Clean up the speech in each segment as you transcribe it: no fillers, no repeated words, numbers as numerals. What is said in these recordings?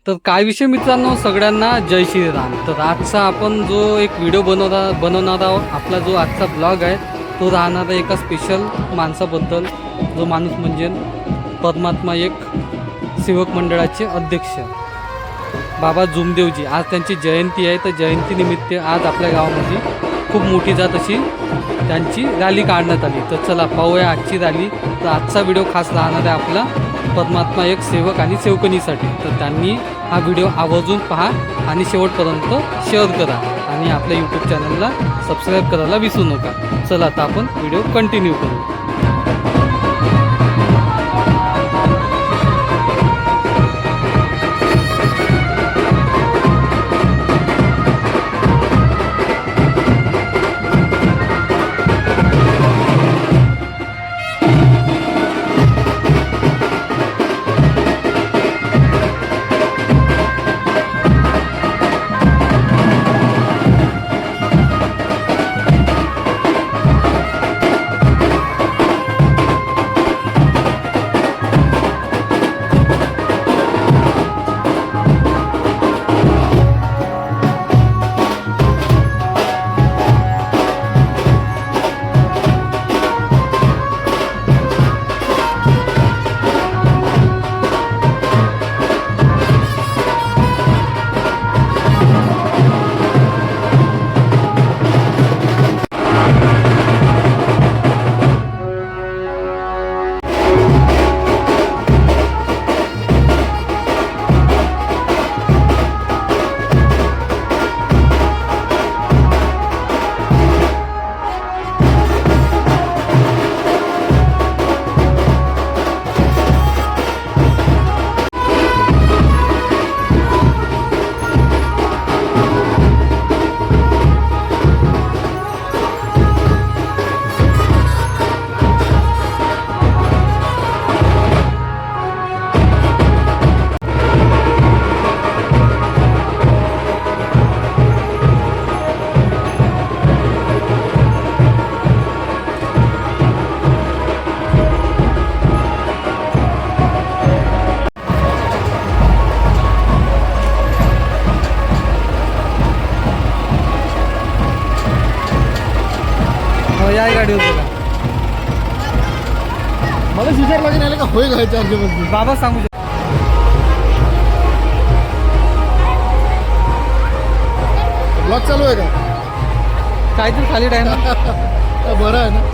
तर काय विषय मित्रांनो, सगळ्यांना जय श्रीराम. तर आजचा आपण जो एक व्हिडिओ बनवणार आहोत, आपला जो आजचा ब्लॉग आहे तो राहणार आहे एका स्पेशल माणसाबद्दल. जो माणूस म्हणजे परमात्मा एक सेवक मंडळाचे अध्यक्ष बाबा जुमदेवजी. आज त्यांची जयंती आहे. तर जयंतीनिमित्त आज आपल्या गावामध्ये खूप मोठी जात अशी त्यांची रॅली काढण्यात आली. तर चला पाहूया आजची रॅली. तर आजचा व्हिडिओ खास राहणार आहे आपला परमात्मा एक सेवक आणि सेवकणीसाठी. तर त्यांनी हा व्हिडिओ आवर्जून पहा आणि शेवटपर्यंत शेअर करा आणि आपल्या यूट्यूब चॅनलला सबस्क्राईब करायला विसरू नका. चला आता आपण व्हिडिओ कंटिन्यू करू. या गाडीवर बघा. मला विचार लागेल आले का होय घ्यायचं अर्जमध्ये बाबा सांगू शकतो. ब्लॉक चालू आहे का? काहीतरी खाली टाइम बरं आहे ना.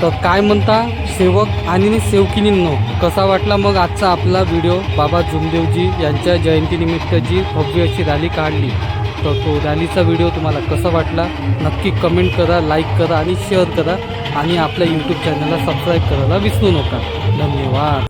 तर काय म्हणता सेवक आणि सेवकिनींनो, कसा वाटला मग आजचा आपला व्हिडिओ? बाबा जुमदेवजी यांच्या जयंतीनिमित्त जी भव्य अशी रॅली काढली, तर तो रॅलीचा व्हिडिओ तुम्हाला कसा वाटला नक्की कमेंट करा, लाईक करा आणि शेअर करा आणि आपल्या यूट्यूब चॅनलला सबस्क्राईब करायला विसरू नका. धन्यवाद.